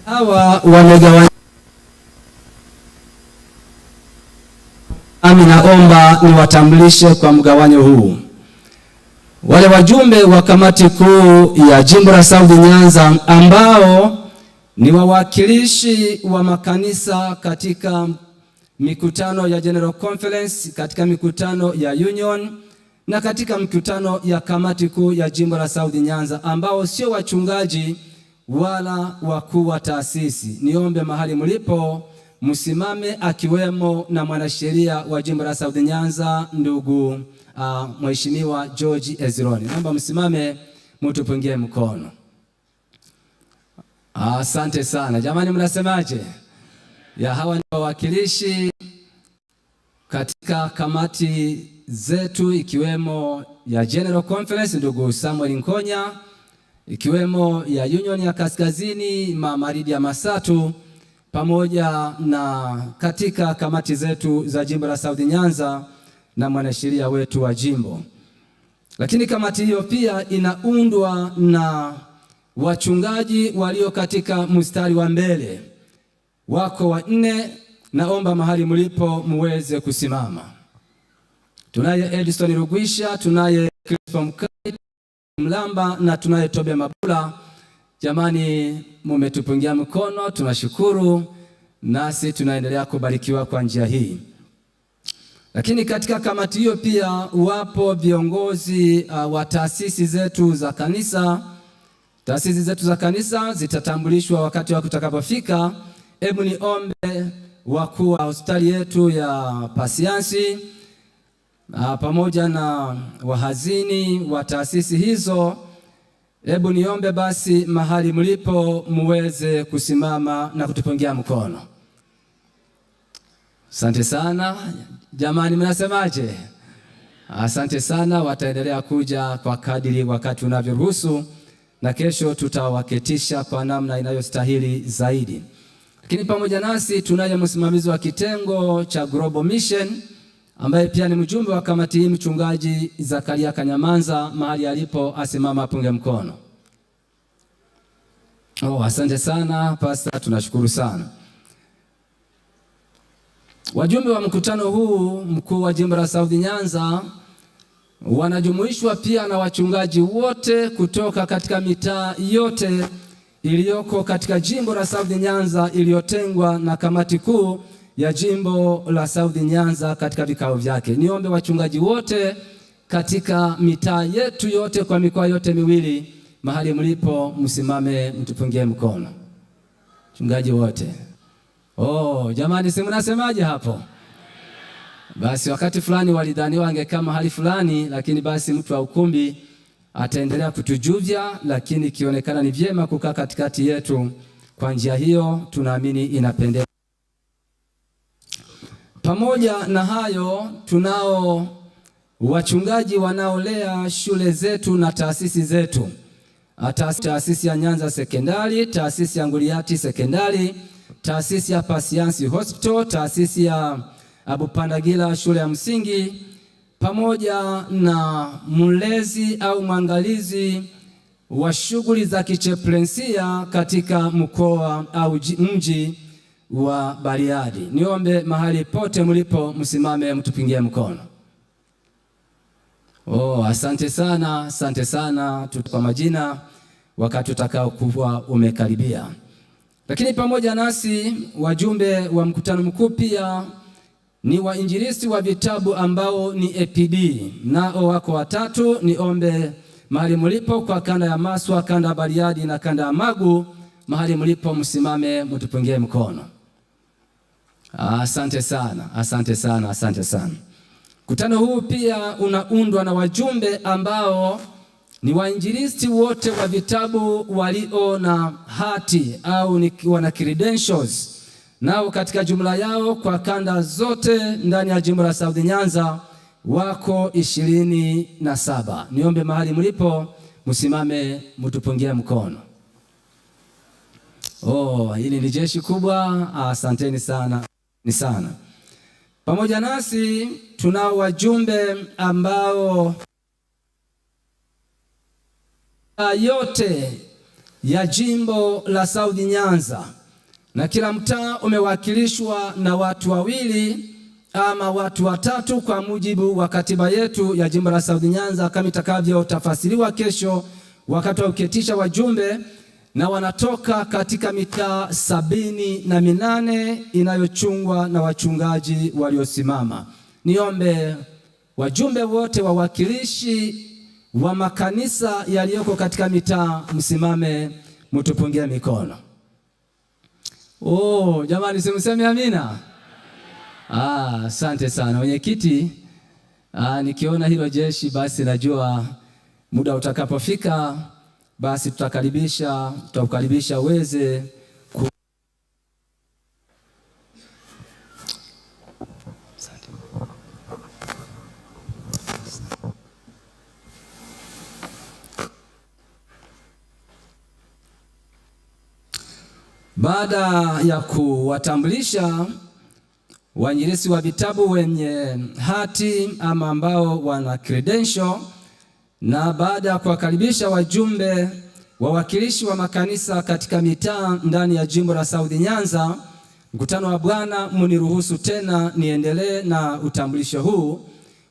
Hawa wamegawanyika. Naomba niwatambulishe kwa mgawanyo huu. Wale wajumbe wa kamati kuu ya jimbo la South Nyanza ambao ni wawakilishi wa makanisa katika mikutano ya General Conference, katika mikutano ya Union na katika mikutano ya kamati kuu ya jimbo la South Nyanza ambao sio wachungaji wala wakuu wa taasisi. Niombe mahali mlipo msimame, akiwemo na mwanasheria wa jimbo la South Nyanza ndugu Mheshimiwa George Ezironi. Naomba msimame mtupungie mkono. Asante sana. Jamani, mnasemaje? Ya hawa ni wawakilishi katika kamati zetu ikiwemo ya General Conference ndugu Samuel Nkonya, ikiwemo ya Union ya Kaskazini Mama Lydia Masatu, pamoja na katika kamati zetu za jimbo la South Nyanza na mwanasheria wetu wa jimbo. Lakini kamati hiyo pia inaundwa na wachungaji walio katika mstari wa mbele. Wako wanne, naomba mahali mlipo muweze kusimama. Tunaye Edison Rugwisha, tunaye Kristo Mkai Mlamba na tunaye Tobe Mabula. Jamani, mumetupungia mkono, tunashukuru, nasi tunaendelea kubarikiwa kwa njia hii. Lakini katika kamati hiyo pia wapo viongozi wa taasisi zetu za kanisa. Taasisi zetu za kanisa zitatambulishwa wakati wa kutakapofika. Hebu niombe wakuu wa hospitali yetu ya Pasiansi pamoja na wahazini wa taasisi hizo, hebu niombe basi mahali mlipo muweze kusimama na kutupungia mkono. Asante sana. Jamani, mnasemaje? Asante sana. Wataendelea kuja kwa kadiri wakati unavyoruhusu, na kesho tutawaketisha kwa namna inayostahili zaidi. Lakini pamoja nasi tunaye msimamizi wa kitengo cha Global Mission ambaye pia ni mjumbe wa kamati hii, mchungaji Zakaria Kanyamanza. Mahali alipo asimama apunge mkono. Asante sana Pastor, tunashukuru sana. Wajumbe wa mkutano huu mkuu wa jimbo la South Nyanza wanajumuishwa pia na wachungaji wote kutoka katika mitaa yote iliyoko katika jimbo la South Nyanza iliyotengwa na kamati kuu ya jimbo la South Nyanza katika vikao vyake. Niombe wachungaji wote katika mitaa yetu yote kwa mikoa yote miwili, mahali mlipo msimame mtupungie mkono. Wachungaji wote. Jamani, si mnasemaje hapo? Basi wakati fulani walidhaniwa angekaa mahali fulani, lakini basi mtu wa ukumbi ataendelea kutujuvya, lakini ikionekana ni vyema kukaa katikati yetu. Kwa njia hiyo tunaamini inapendeza. Pamoja na hayo, tunao wachungaji wanaolea shule zetu na taasisi zetu. Taasisi ya Nyanza Sekondari, taasisi ya Nguliati Sekondari, taasisi ya Pasiansi Hospital, taasisi ya Abupandagila shule ya msingi, pamoja na mlezi au mwangalizi wa shughuli za kicheplensia katika mkoa au mji wa Bariadi. Niombe mahali pote mlipo msimame mtupingie mkono. Asante sana, asante sana. Kwa majina wakati utakao kuwa umekaribia. Lakini pamoja nasi wajumbe wa mkutano mkuu pia ni wainjilisti wa vitabu ambao ni APD, nao wako watatu. Niombe mahali mlipo kwa kanda ya Maswa, kanda ya Bariadi na kanda ya Magu, mahali mlipo msimame mtupungie mkono. Asante sana, asante sana, asante sana. Mkutano huu pia unaundwa na wajumbe ambao ni wainjilisti wote wa vitabu walio na hati au wana credentials. Nao katika jumla yao kwa kanda zote ndani ya jimbo la South Nyanza wako 27. Niombe mahali mlipo msimame mtupungie mkono. Hili ni jeshi kubwa. Asanteni sana, ni sana. Pamoja nasi tunao wajumbe ambao yote ya jimbo la South Nyanza na kila mtaa umewakilishwa na watu wawili ama watu watatu kwa mujibu wa katiba yetu ya Jimbo la South Nyanza kama itakavyotafasiriwa kesho wakati wa uketisha wajumbe, na wanatoka katika mitaa 78 inayochungwa na wachungaji waliosimama. Niombe wajumbe wote wawakilishi wa makanisa yaliyoko katika mitaa msimame, mtupungie mikono. Jamani, simseme amina. Asante sana mwenyekiti. Nikiona hilo jeshi basi najua muda utakapofika basi tutakukaribisha uweze baada ya kuwatambulisha wainjilisti wa vitabu wenye hati ama ambao wana credential, na baada ya kuwakaribisha wajumbe wawakilishi wa makanisa katika mitaa ndani ya jimbo la South Nyanza, mkutano wa Bwana, mniruhusu tena niendelee na utambulisho huu.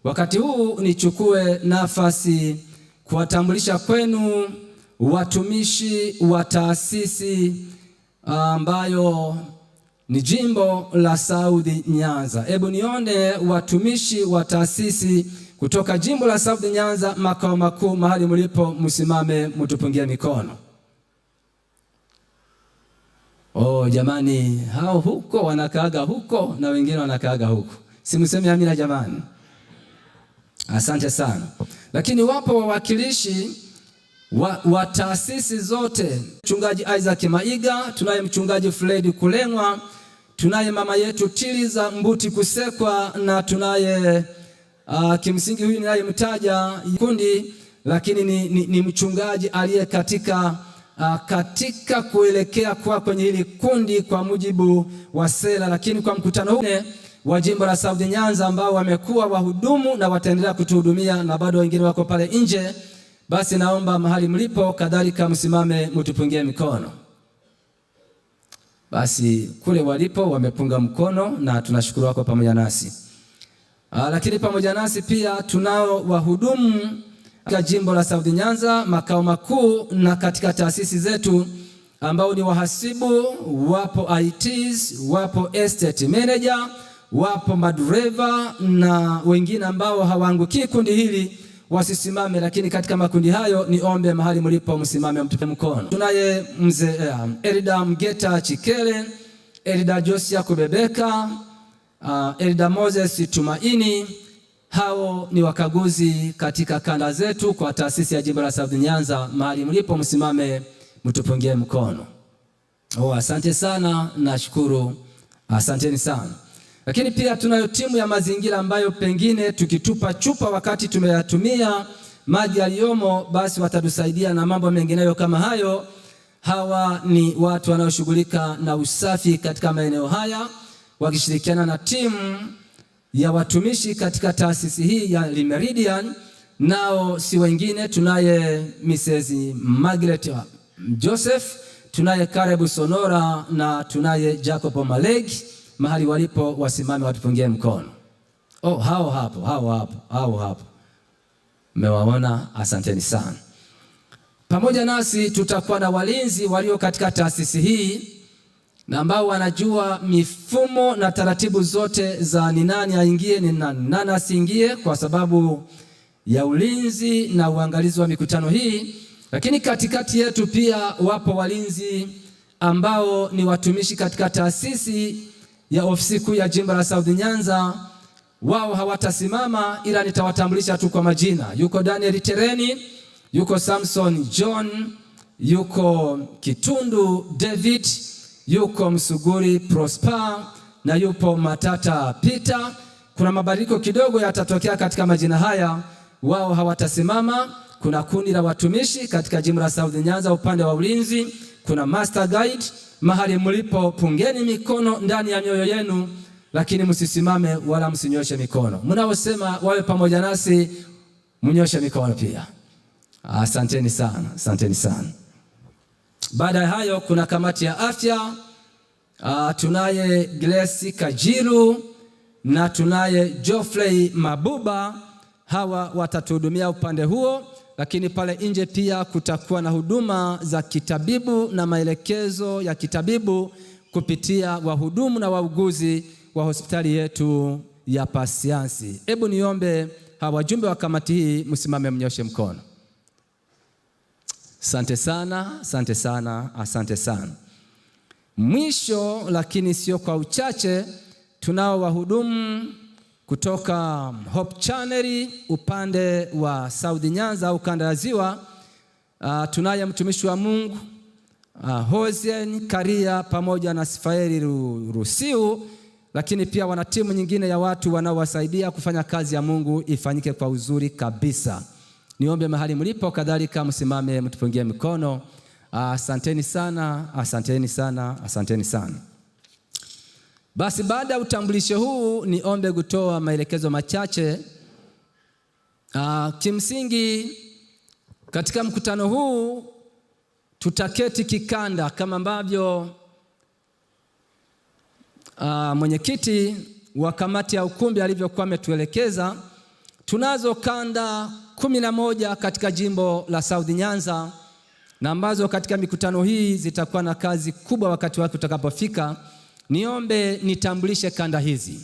Wakati huu nichukue nafasi kuwatambulisha kwenu watumishi wa taasisi ambayo ni jimbo la South Nyanza. Hebu nione watumishi wa taasisi kutoka jimbo la South Nyanza makao makuu, mahali mlipo msimame, mtupungie mikono. Jamani, hao huko wanakaaga huko na wengine wanakaaga huko. Simseme amina jamani. Asante sana. Lakini wapo wawakilishi wa taasisi zote. Mchungaji Isaac Maiga, tunaye mchungaji Fred Kulengwa, tunaye mama yetu Tiliza Mbuti Kusekwa, na tunaye kimsingi huyu ninayemtaja kundi, lakini ni mchungaji aliye katika kuelekea kwa kwenye hili kundi kwa mujibu wa sera. Lakini kwa mkutano huu wa jimbo la South Nyanza ambao wamekuwa wahudumu na wataendelea kutuhudumia na bado wengine wako pale nje, basi naomba mahali mlipo kadhalika msimame, mtupungie mikono. Basi kule walipo wamepunga mkono na tunashukuru wako pamoja nasi. Lakini pamoja nasi pia tunao wahudumu katika jimbo la South Nyanza makao makuu na katika taasisi zetu ambao ni wahasibu, wapo ITs, wapo estate manager, wapo madereva na wengine ambao hawaangukii kundi hili wasisimame, lakini katika makundi hayo niombe mahali mlipo msimame, mtupe mkono. Tunaye mzee Elda Mgeta Chikele, Elda Josia Kubebeka, Elda Moses Tumaini. Hao ni wakaguzi katika kanda zetu kwa taasisi ya jimbo la South Nyanza. Mahali mlipo msimame, mtupungie mkono. Asante sana, nashukuru, asanteni sana. Lakini pia tunayo timu ya mazingira ambayo pengine tukitupa chupa wakati tumeyatumia maji yaliyomo, basi watatusaidia na mambo mengineyo kama hayo. Hawa ni watu wanaoshughulika na usafi katika maeneo haya wakishirikiana na timu ya watumishi katika taasisi hii ya Limeridian. Nao si wengine, tunaye Mrs. Margaret Joseph, tunaye Karebu Sonora na tunaye Jacob Malegi. Mahali walipo wasimame, watupungie mkono. Hao hapo mmewaona, asanteni sana. Pamoja nasi tutakuwa na walinzi walio katika taasisi hii na ambao wanajua mifumo na taratibu zote za ni nani aingie, ni nani asiingie, kwa sababu ya ulinzi na uangalizi wa mikutano hii. Lakini katikati yetu pia wapo walinzi ambao ni watumishi katika taasisi ya ofisi kuu ya jimbo la South Nyanza. Wao hawatasimama ila nitawatambulisha tu kwa majina. Yuko Daniel Tereni, yuko Samson John, yuko Kitundu David, yuko Msuguri Prosper na yupo Matata Peter. Kuna mabadiliko kidogo yatatokea katika majina haya, wao hawatasimama. Kuna kundi la watumishi katika jimbo la South Nyanza upande wa ulinzi, kuna master guide. Mahali mlipo pungeni mikono ndani ya mioyo yenu, lakini msisimame wala msinyoshe mikono. Mnaosema wawe pamoja nasi mnyoshe mikono pia. Asanteni sana, asanteni sana. Baada ya hayo kuna kamati ya afya tunaye Grace Kajiru na tunaye Geoffrey Mabuba. Hawa watatuhudumia upande huo, lakini pale nje pia kutakuwa na huduma za kitabibu na maelekezo ya kitabibu kupitia wahudumu na wauguzi wa hospitali yetu ya Pasiansi. Hebu niombe hawa wajumbe wa kamati hii msimame, mnyoshe mkono. Asante sana, asante sana, asante sana. Mwisho lakini sio kwa uchache, tunao wahudumu kutoka Hope Channel upande wa South Nyanza au kanda ya Ziwa. Tunaye mtumishi wa Mungu Hosea Karia pamoja na Sifaeli Rusiu, lakini pia wana timu nyingine ya watu wanaowasaidia kufanya kazi ya Mungu ifanyike kwa uzuri kabisa. Niombe mahali mlipo kadhalika msimame mtupungie mikono. Asanteni sana, asanteni sana, asanteni sana. Basi baada ya utambulisho huu niombe kutoa maelekezo machache. Kimsingi katika mkutano huu tutaketi kikanda kama ambavyo mwenyekiti wa kamati ya ukumbi alivyokuwa ametuelekeza. Tunazo kanda 11 katika jimbo la South Nyanza, na ambazo katika mikutano hii zitakuwa na kazi kubwa wakati wake utakapofika. Niombe nitambulishe kanda hizi.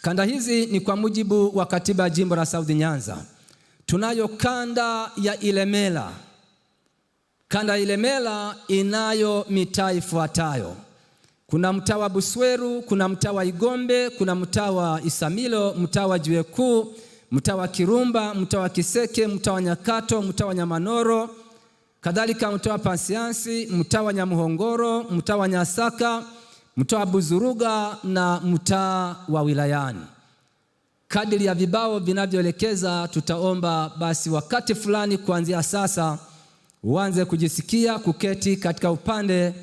Kanda hizi ni kwa mujibu wa katiba ya jimbo la South Nyanza. Tunayo kanda ya Ilemela. Kanda ya Ilemela inayo mitaa ifuatayo: kuna mtaa wa Busweru, kuna mtaa wa Igombe, kuna mtaa wa Isamilo, mtaa wa Jiwe Kuu, mtaa wa Kirumba, mtaa wa Kiseke, mtaa wa Nyakato, mtaa wa Nyamanoro, kadhalika mtaa wa Pasiansi, mtaa wa Nyamuhongoro, mtaa wa Nyasaka, mtaa wa Buzuruga na mtaa wa Wilayani. Kadiri ya vibao vinavyoelekeza, tutaomba basi wakati fulani kuanzia sasa uanze kujisikia kuketi katika upande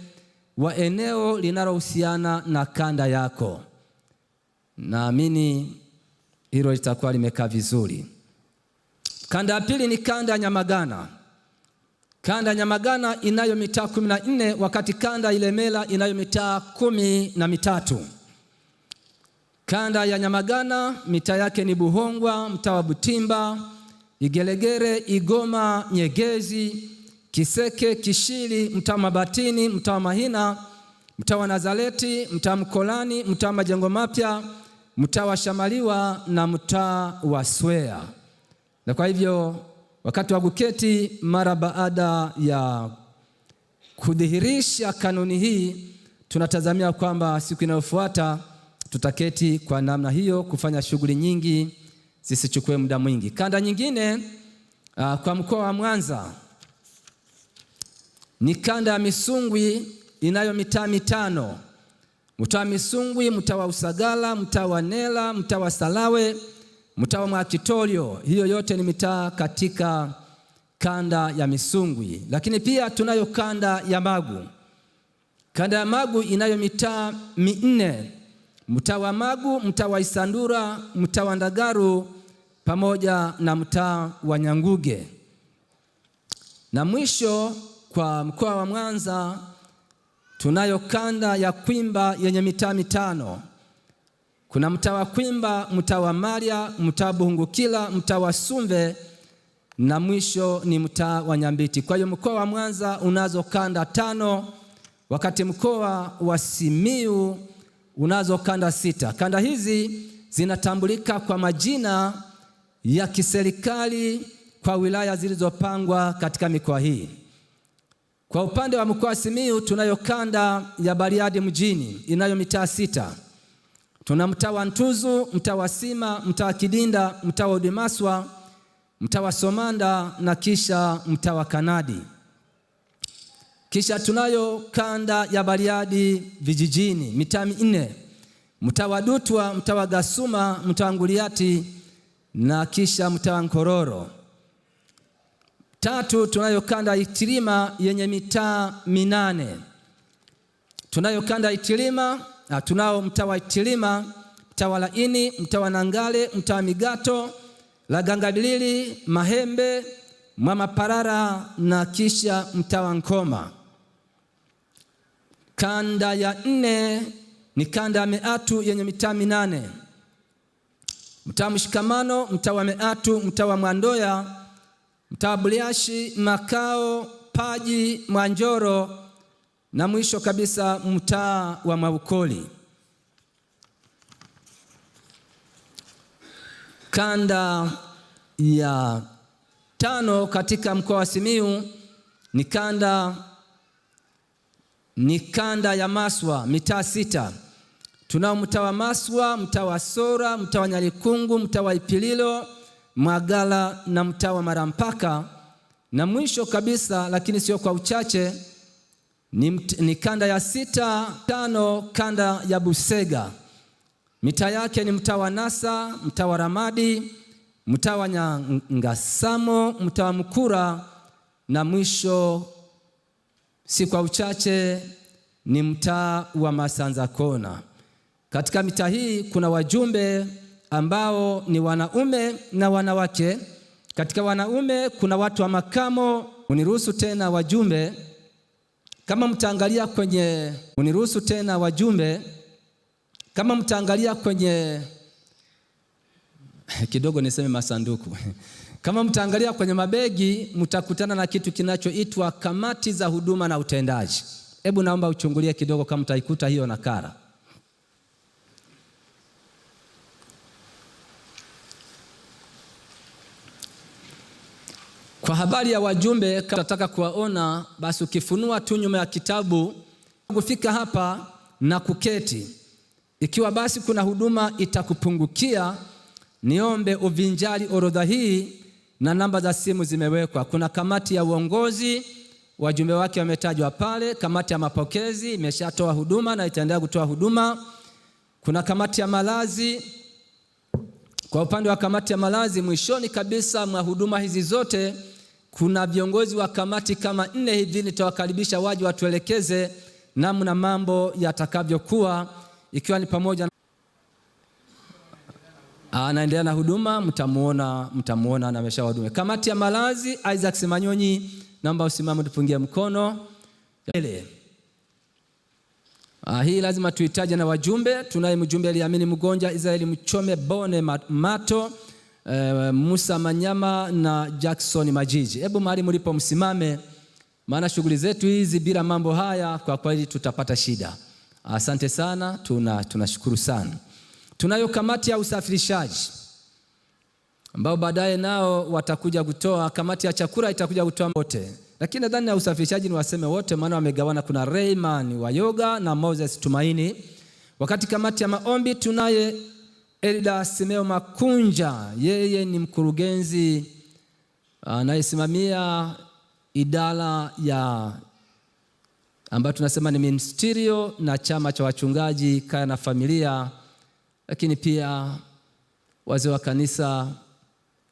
wa eneo linalohusiana na kanda yako. Naamini hilo litakuwa limekaa vizuri. Kanda ya pili ni kanda ya Nyamagana. Kanda ya Nyamagana inayo mitaa 14, wakati kanda Ilemela inayo mitaa 13. Kanda ya Nyamagana mitaa yake ni Buhongwa, mtaa wa Butimba, Igelegere, Igoma, Nyegezi, Kiseke, Kishili, mtaa wa Mabatini, mtaa wa Mahina, mtaa wa Nazareti, mtaa Mkolani, mtaa Majengo Mapya, mtaa wa Shamaliwa na mtaa wa Swea. Na kwa hivyo wakati wa kuketi mara baada ya kudhihirisha kanuni hii, tunatazamia kwamba siku inayofuata tutaketi kwa namna hiyo kufanya shughuli nyingi zisichukue muda mwingi. Kanda nyingine kwa mkoa wa Mwanza ni kanda ya Misungwi inayo mitaa 5. Mtaa wa Misungwi, mtaa wa Usagala, mtaa wa Nela, mtaa wa Salawe, mtaa wa Mwakitorio. Hiyo yote ni mitaa katika kanda ya Misungwi. Lakini pia tunayo kanda ya Magu. Kanda ya Magu inayo mitaa 4. Mtaa wa Magu, mtaa wa Isandura, mtaa wa Ndagaru pamoja na mtaa wa Nyanguge. Na mwisho kwa mkoa wa Mwanza tunayo kanda ya Kwimba yenye mitaa 5. Kuna mtaa wa Kwimba, mtaa wa Maria, mtaa wa Buhungukila, mtaa wa Sumve na mwisho ni mtaa wa Nyambiti. Kwa hiyo mkoa wa Mwanza unazo kanda 5, wakati mkoa wa Simiu unazo kanda 6. Kanda hizi zinatambulika kwa majina ya kiserikali kwa wilaya zilizopangwa katika mikoa hii. Kwa upande wa mkoa wa Simiu tunayo kanda ya Bariadi mjini inayo mitaa 6. Tuna mtaa wa Ntuzu, mtaa wa Sima, mtaa wa Kidinda, mtaa wa Udimaswa, mtaa wa Somanda na kisha mtaa wa Kanadi. Kisha tunayo kanda ya Bariadi vijijini mitaa 4. Mtaa wa Dutwa, mtaa wa Gasuma, mtaa wa Nguliati na kisha mtaa wa Nkororo. 3, tunayo kanda Itilima yenye mitaa 8. Tunayo kanda Itilima, tunao mtaa wa Itilima, mtaa wa Laini, mtaa wa Nangale, mtaa wa Migato, Lagangabilili, Mahembe, Mwamaparara na kisha mtaa wa Nkoma. Kanda ya 4 ni kanda ya Meatu yenye mitaa 8. Mtaa wa Mshikamano, mtaa wa Meatu, mtaa wa Mwandoya, mtaa wa Buliashi, Makao, Paji, Mwanjoro na mwisho kabisa mtaa wa Maukoli. Kanda ya 5 katika mkoa wa Simiyu ni kanda ya Maswa, mitaa 6. Tunao mtaa wa Maswa, mtaa wa Sora, mtaa wa Nyalikungu, mtaa wa Ipililo, Mwagala na mtaa wa Marampaka. Na mwisho kabisa lakini sio kwa uchache ni kanda ya 5, kanda ya Busega. Mitaa yake ni mtaa wa Nasa, mtaa wa Ramadi, mtaa wa Nyangasamo, mtaa wa Mkura na mwisho si kwa uchache ni mtaa wa Masanza Kona. Katika mitaa hii kuna wajumbe ambao ni wanaume na wanawake. Katika wanaume kuna watu wa makamo. Uniruhusu tena wajumbe, kama mtaangalia kwenye kidogo niseme masanduku kama mtaangalia kwenye mabegi mtakutana na kitu kinachoitwa kamati za huduma na utendaji. Hebu naomba uchungulie kidogo kama mtaikuta hiyo nakala. Kwa habari ya wajumbe, kama unataka kuwaona basi ukifunua tu nyuma ya kitabu kufika hapa na kuketi. Ikiwa basi kuna huduma itakupungukia, niombe uvinjari orodha hii na namba za simu zimewekwa. Kuna kamati ya uongozi, wajumbe wake wametajwa pale. Kamati ya mapokezi imeshatoa huduma na itaendelea kutoa huduma. Kuna kamati ya malazi. Kwa upande wa kamati ya malazi, mwishoni kabisa mwa huduma hizi zote kuna viongozi wa kamati kama 4 hivi. Nitawakaribisha waje watuelekeze namna mambo yatakavyokuwa, ikiwa ni pamoja anaendelea na huduma, mtamuona na ameshahudumia. Kamati ya malazi, Isaac Simanyonyi, naomba usimame tupungie mkono. Hii lazima tuitaje na wajumbe. Tunaye mjumbe Eliamini Mgonja, Israeli Mchome, Bone Mato, Musa Manyama na Jackson Majiji. Hebu mahali mlipo msimame, maana shughuli zetu hizi bila mambo haya kwa kweli tutapata shida. Asante sana, tunashukuru sana. Tunayo kamati ya usafirishaji ambao baadaye nao watakuja kutoa. Kamati ya chakula itakuja kutoa wote, lakini nadhani ya usafirishaji ni waseme wote, maana wamegawana. Kuna Rayman wa yoga na Moses Tumaini. Wakati kamati ya maombi tunaye Elda Simeo Makunja, yeye ni mkurugenzi anayesimamia idara ya ambayo tunasema ni ministerial na chama cha wachungaji kaya na familia, lakini pia wazee wa kanisa,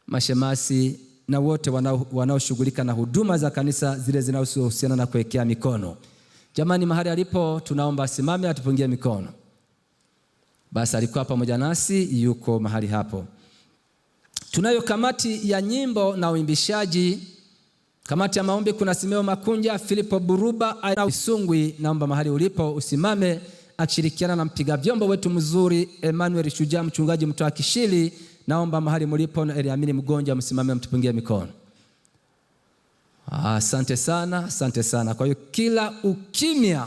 mashemasi na wote wanaoshughulika na huduma za kanisa zile zinazohusiana na kuwekea mikono. Jamani, mahali alipo tunaomba asimame atupungie mikono. Basi alikuwa pamoja nasi, yuko mahali hapo. Tunayo kamati ya nyimbo na uimbishaji. Kamati ya maombi kuna Simeo Makunja, Filipo Buruba, Aina Isungwi, naomba mahali ulipo usimame akishirikiana na mpiga vyombo wetu mzuri Emmanuel Shujaa, mchungaji mtoa Kishili. Naomba mahali mlipo na Eliamini Mgonja msimame mtupungie mikono. Asante sana, asante sana. Kwa hiyo kila ukimya,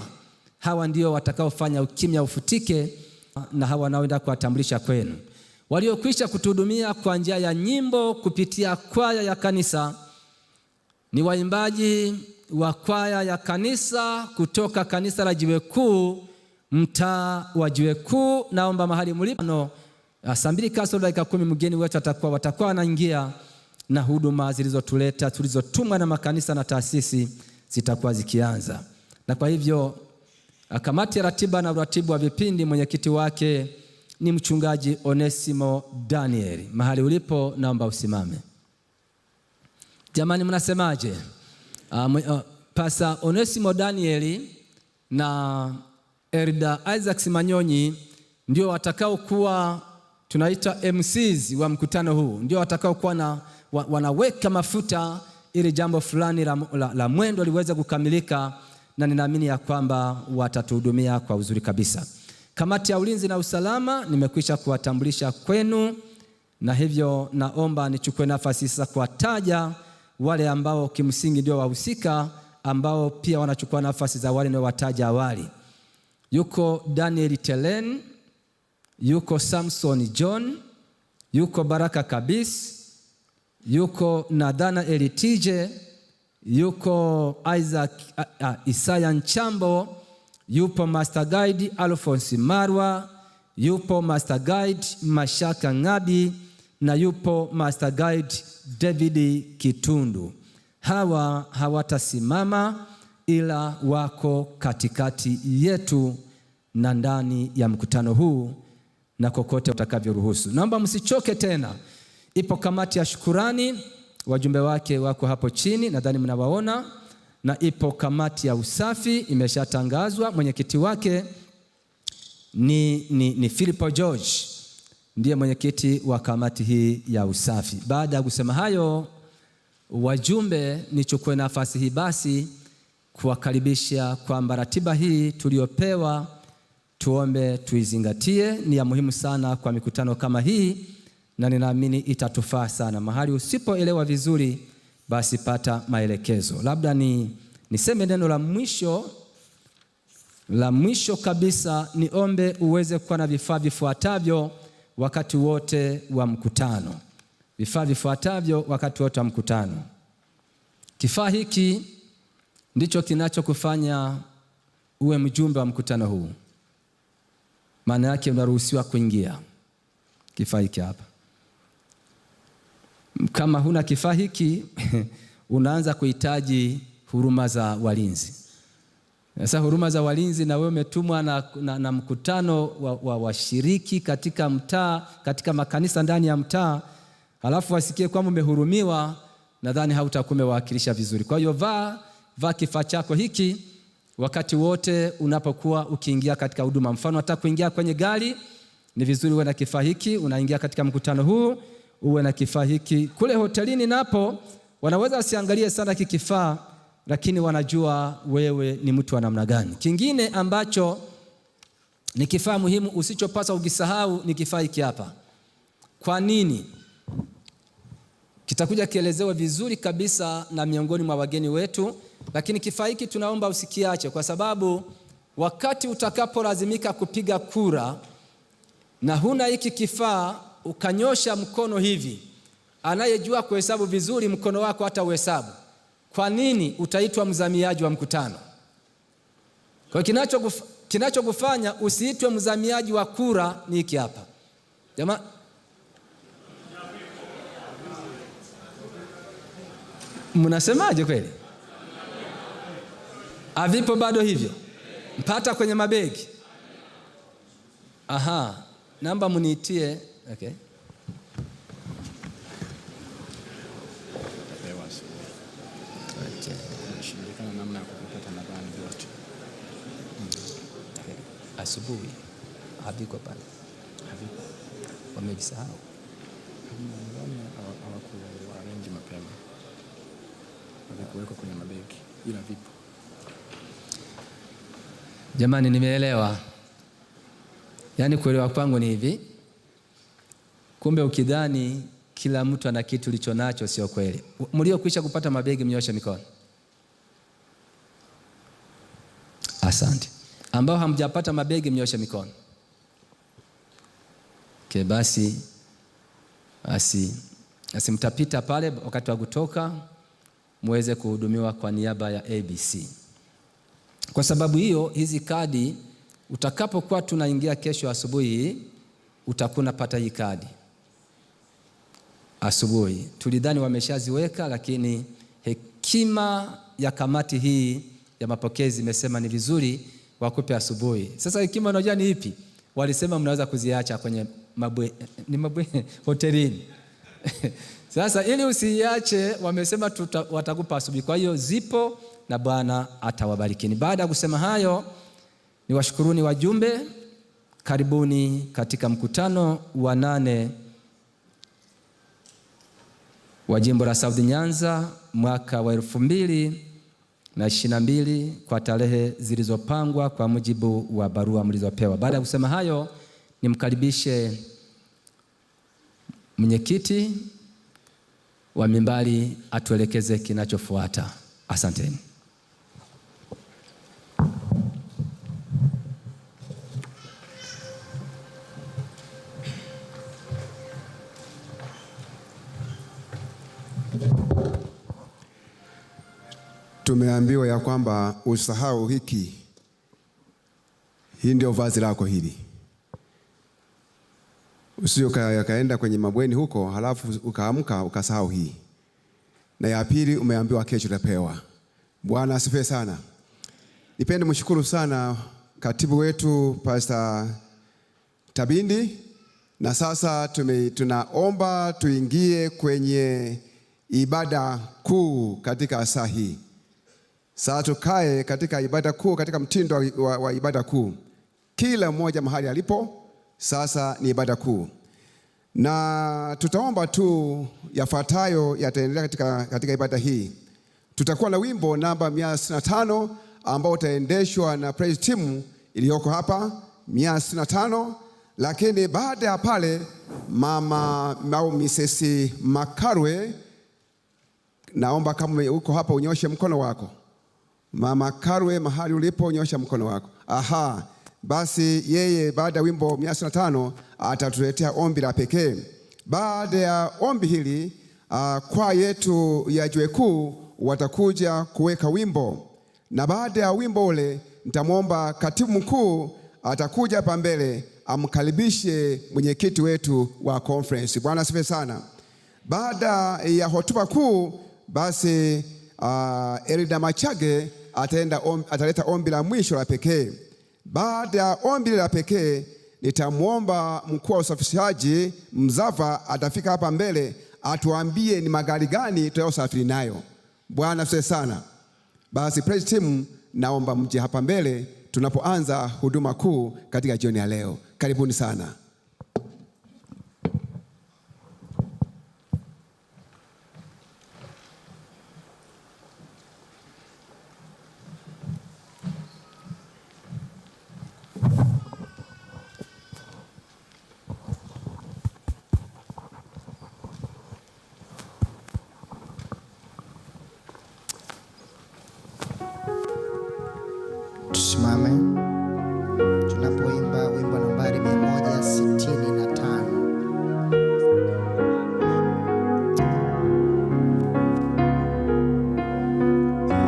hawa ndio watakaofanya ukimya ufutike, na hawa wanaoenda kuwatambulisha kwenu. Waliokwisha kutuhudumia kwa njia ya nyimbo kupitia kwaya ya kanisa ni waimbaji wa kwaya ya kanisa kutoka kanisa la Jiwe Kuu, mtaa wa Jiwe Kuu. Naomba mahali mlipo saa 2 kasoro dakika 10 mgeni wetu watakuwa wanaingia na huduma tulizotumwa na makanisa na taasisi zitakuwa zikianza. Na kwa hivyo kamati ya ratiba na uratibu wa vipindi, mwenyekiti wake ni mchungaji Onesimo Daniel. Mahali ulipo naomba usimame. Jamani, mnasemaje? Pasa Onesimo Daniel na Elda Isaac Simanyonyi ndio watakao kuwa tunaita MCs wa mkutano huu, ndio watakao kuwa wanaweka mafuta ili jambo fulani la mwendo liweze kukamilika na ninaamini ya kwamba watatuhudumia kwa uzuri kabisa. Kamati ya ulinzi na usalama nimekwisha kuwatambulisha kwenu, na hivyo naomba nichukue nafasi sasa kuwataja wale ambao kimsingi ndio wahusika ambao pia wanachukua nafasi za wale niliowataja awali. Yuko Daniel Telen, yuko Samson John, yuko Baraka Kabis, yuko Nadhana Elitije, yuko Isaac Isaya Nchambo, yupo Master Guide Alphonse Marwa, yupo Master Guide Mashaka Ngabi, na yupo Master Guide David Kitundu. Hawa hawatasimama ila wako katikati yetu na ndani ya mkutano huu na kokote utakavyoruhusu. Naomba msichoke tena. Ipo kamati ya shukurani, wajumbe wake wako hapo chini, nadhani mnawaona, na ipo kamati ya usafi imeshatangazwa, mwenyekiti wake ni Philip George, ndiye mwenyekiti wa kamati hii ya usafi. Baada ya kusema hayo, wajumbe, nichukue nafasi hii basi kuwakaribisha kwamba ratiba hii tuliyopewa tuombe tuizingatie. Ni ya muhimu sana kwa mikutano kama hii, na ninaamini itatufaa sana. Mahali usipoelewa vizuri, basi pata maelekezo. Labda niseme neno la mwisho kabisa, niombe uweze kuwa na vifaa vifuatavyo wakati wote wa mkutano. Vifaa vifuatavyo wakati wote wa mkutano. Kifaa hiki ndicho kinachokufanya uwe mjumbe wa mkutano huu. Maana yake unaruhusiwa kuingia. Kifaa hiki hapa. Kama huna kifaa hiki unaanza kuhitaji huruma za walinzi. Sasa huruma za walinzi, na wewe umetumwa na mkutano wa washiriki katika mtaa, katika makanisa ndani ya mtaa, halafu wasikie kwamba umehurumiwa, nadhani hautakuwa umewakilisha vizuri. Kwa hiyo vaa kifaa chako hiki wakati wote unapokuwa ukiingia katika huduma. Mfano, hata kuingia kwenye gari ni vizuri uwe na kifaa hiki. Unaingia katika mkutano huu uwe na kifaa hiki. Kule hotelini napo wanaweza wasiangalie sana kifaa, lakini wanajua wewe ni mtu wa namna gani. Kingine ambacho ni kifaa muhimu usichopaswa ukisahau ni kifaa hiki hapa. Kwa nini? Kitakuja kielezewa vizuri kabisa na miongoni mwa wageni wetu, lakini kifaa hiki tunaomba usikiache, kwa sababu wakati utakapolazimika kupiga kura na huna hiki kifaa, ukanyosha mkono hivi, anayejua kuhesabu vizuri mkono wako hata uhesabu. Kwa nini? Utaitwa mzamiaji wa mkutano. Kwa kinachokufanya usiitwe mzamiaji wa kura ni hiki hapa. Jamaa, mnasemaje kweli? Havipo bado hivyo? Mpata kwenye mabegi? Aha, namba muniitie. Okay. Asubuhi haviko pale, haviko, wamejisahau, hawakuarrange mapema, havikuwekwa kwenye mabegi, ila vipo. Jamani, nimeelewa. Yaani kuelewa kwangu ni hivi, kumbe ukidhani kila mtu ana kitu licho nacho, sio kweli. Mliokwisha kupata mabegi mnyoshe mikono. Asante. Ambao hamjapata mabegi mnyoshe mikono. Okay, basi mtapita pale wakati wa kutoka muweze kuhudumiwa kwa niaba ya ABC. Kwa sababu hiyo, hizi kadi utakapokuwa tunaingia kesho asubuhi, utakuwa unapata hii kadi asubuhi. Tulidhani wameshaziweka, lakini hekima ya kamati hii ya mapokezi imesema ni vizuri wakupe asubuhi. Sasa hekima unajua ni ipi? Walisema mnaweza kuziacha kwenye mabwe hotelini. Sasa ili usiache, wamesema watakupa asubuhi. Kwa hiyo zipo na Bwana atawabarikini. Baada ya kusema hayo, ni washukuruni wajumbe. Karibuni katika mkutano wa 8 wa Jimbo la South Nyanza mwaka wa 2025 na 22 kwa tarehe zilizopangwa kwa mujibu wa barua mlizopewa. Baada ya kusema hayo, nimkaribishe mwenyekiti wa mimbari atuelekeze kinachofuata. Asanteni. Tumeambiwa ya kwamba usahau hiki. Hii ndio vazi lako hili. Usio kaenda kwenye mabweni huko halafu ukaamka ukasahau hii. Na ya pili umeambiwa kesho utapewa. Bwana asifiwe sana. Nipende mshukuru sana katibu wetu Pastor Tabindi, na sasa tunaomba tuingie kwenye ibada kuu katika saa hii. Sasa tukae katika ibada kuu, katika mtindo wa ibada kuu. Kila mmoja mahali alipo, sasa ni ibada kuu. Na tutaomba tu yafuatayo yataendelea katika ibada hii. Tutakuwa na wimbo namba 165 ambao utaendeshwa na praise team iliyoko hapa 165, lakini baada ya pale mama au Mrs. Makarwe, naomba kama uko hapa unyoshe mkono wako. Mama Karwe, mahali ulipo unyosha mkono wako. Aha, basi yeye baada ya wimbo 165 atatuletea ombi la pekee. Baada ya ombi hili, kwa yetu ya Jiwe Kuu watakuja kuweka wimbo. Na baada ya wimbo ule, nitamwomba katibu mkuu atakuja hapa mbele amkaribishe mwenyekiti wetu wa conference. Bwana asifiwe sana. Baada ya hotuba kuu, basi Elda Machage ataleta ombi la mwisho la pekee. Baada ya ombi la pekee, nitamwomba mkuu wa usafishaji Mzava atafika hapa mbele atuambie ni magari gani tutayosafiri nayo. Bwana asifiwe sana. Basi praise team, naomba mje hapa mbele tunapoanza huduma kuu katika jioni ya leo. Karibuni sana. Tusimame tunapoimba wimbo nambari 165.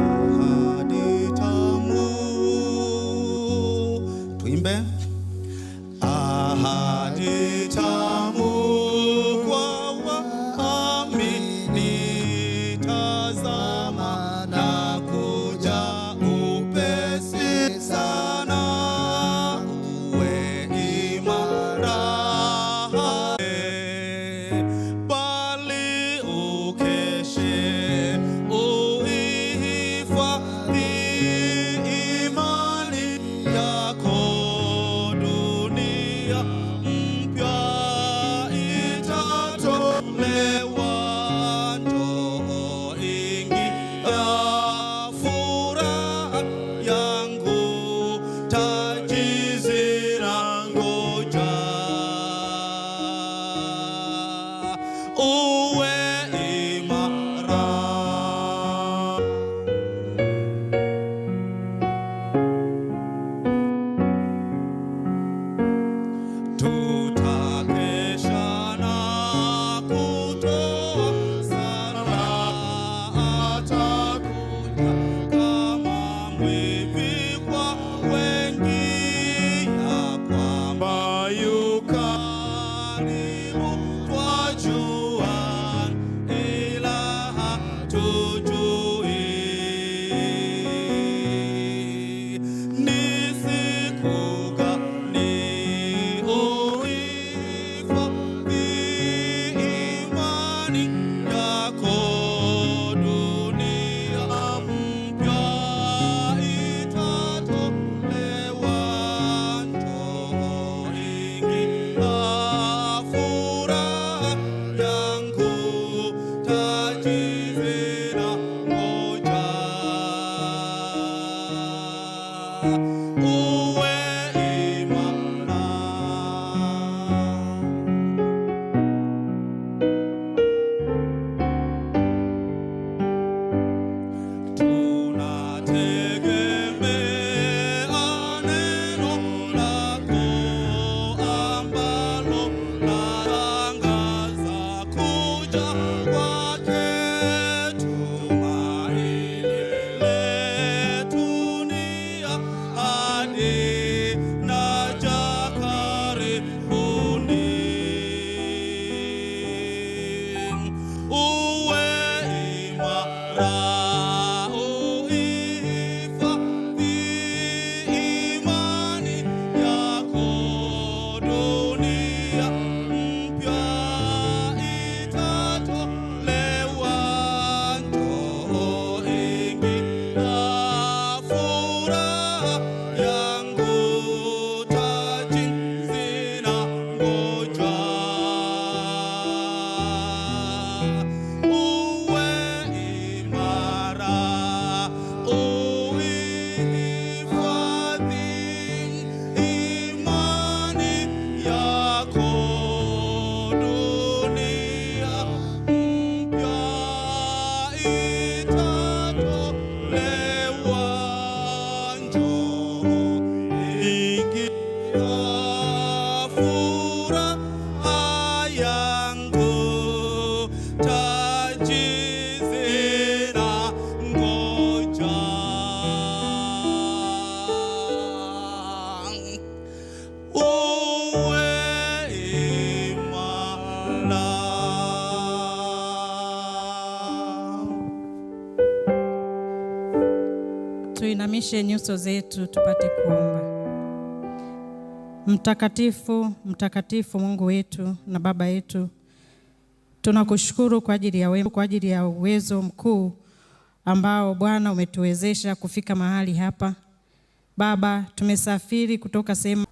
Ahadi tamu, tuimbe. Ahadi tamu kwa waamini, tazama nakuja upesi sana. uwe imara. Tunategemea neno lako ambalo latangaza kuja kwake. Tumaini letu ni ahadi naja karibuni. Uwe imara, uhifadhi imani yako. Dunia mpya itatolewa, njoo ingia furaha yangu, taji zinangoja. Uwe imara, uhifadhi imani yako. Dunia mpya itatolewa, njoo ingia furaha yangu, taji zinangoja. Uwe imara. Tuinamishe nyuso zetu tupate kuomba. Mtakatifu, mtakatifu Mungu wetu na Baba yetu, tunakushukuru kwa ajili ya uwezo mkuu ambao Bwana umetuwezesha kufika mahali hapa. Baba, tumesafiri kutoka sehemu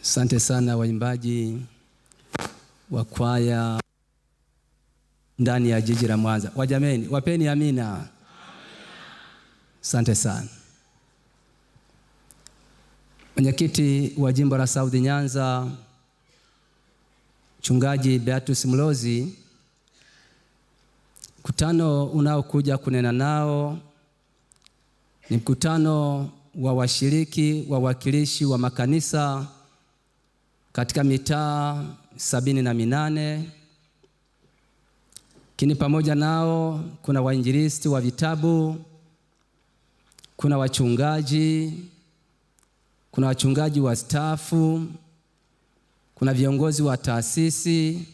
Asante sana waimbaji wa kwaya ndani ya jiji la Mwanza. Wajameni, wapeni amina. Asante sana. Mwenyekiti wa jimbo la South Nyanza, Mchungaji Beatus Mlozi, mkutano unaokuja kunena nao ni mkutano wa washiriki wawakilishi wa makanisa katika mitaa 78. Kini pamoja nao kuna wainjilisti wa vitabu, kuna wachungaji, kuna wachungaji wa stafu, kuna viongozi wa taasisi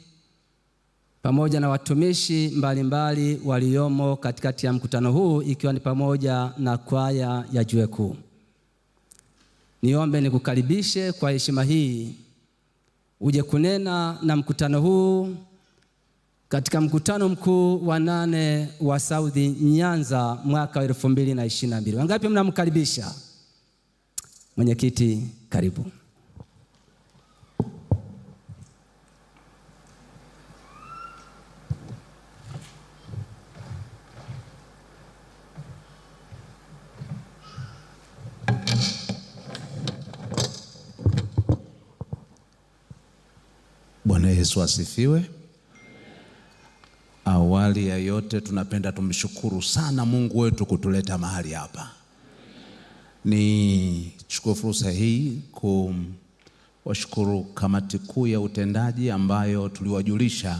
pamoja na watumishi mbalimbali waliomo katikati ya mkutano huu, ikiwa ni pamoja na kwaya ya Jiwe Kuu. Niombe nikukaribishe kwa heshima hii uje kunena na mkutano huu katika mkutano mkuu wa 8 wa South Nyanza mwaka 2022. Wangapi mnamkaribisha? Mwenyekiti, karibu. Bwana Yesu asifiwe. Awali ya yote tunapenda tumshukuru sana Mungu wetu kutuleta mahali hapa. Nichukue fursa hii kuwashukuru kamati kuu ya utendaji ambayo tuliwajulisha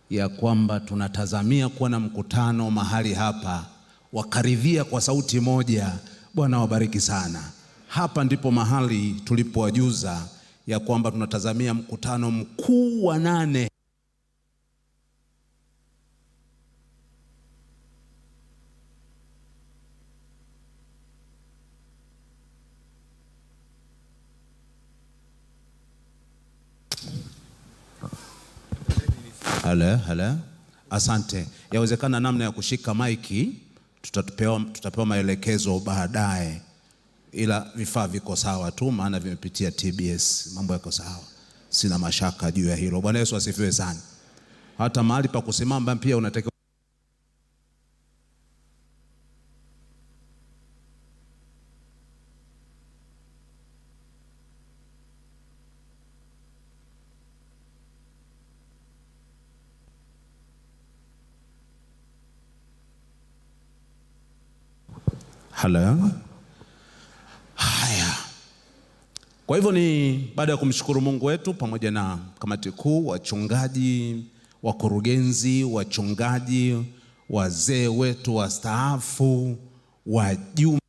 ya kwamba tunatazamia kuwa na mkutano mahali hapa, wakaridhia kwa sauti moja. Bwana wabariki sana. Hapa ndipo mahali tulipowajuza ya kwamba tunatazamia mkutano mkuu wa 8 Hala. Asante. Yawezekana namna ya kushika maiki tutapewa maelekezo baadaye, ila vifaa viko sawa tu, maana vimepitia TBS, mambo yako sawa, sina mashaka juu ya hilo. Bwana Yesu asifiwe sana. Hata mahali pa kusimama pia unatakiwa. Haya, Kwa hivyo ni baada ya kumshukuru Mungu wetu pamoja na kamati kuu, wachungaji, wakurugenzi, wachungaji, wazee wetu wastaafu, wajumbe,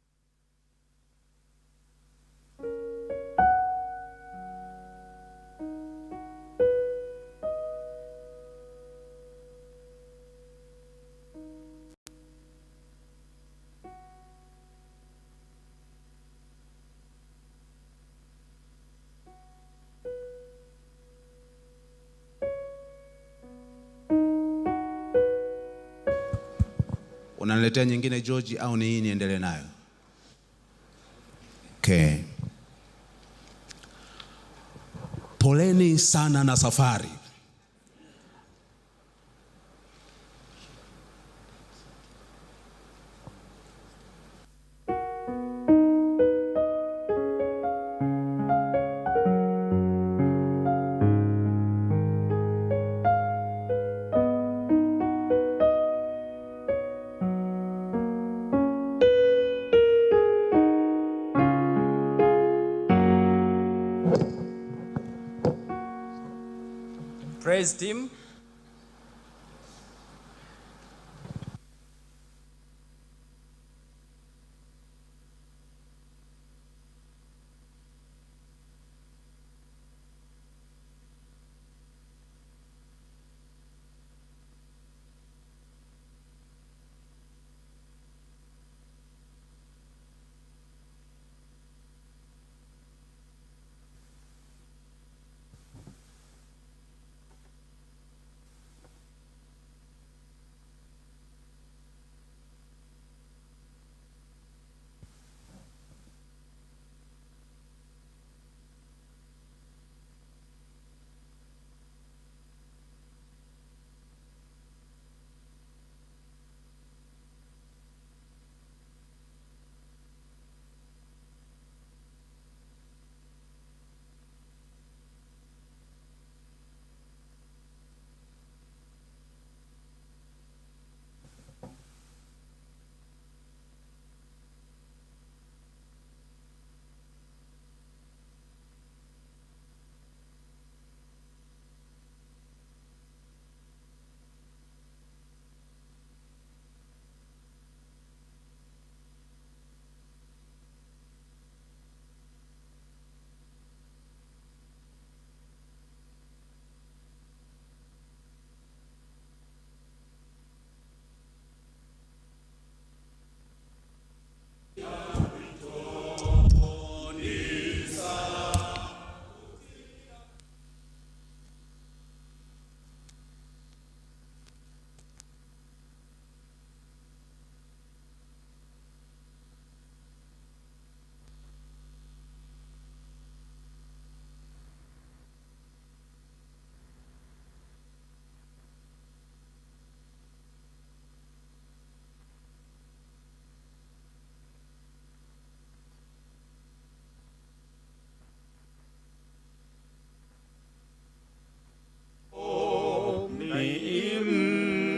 unaniletea nyingine George au ni hii niendelee nayo? Okay. Poleni sana na safari. Praise team.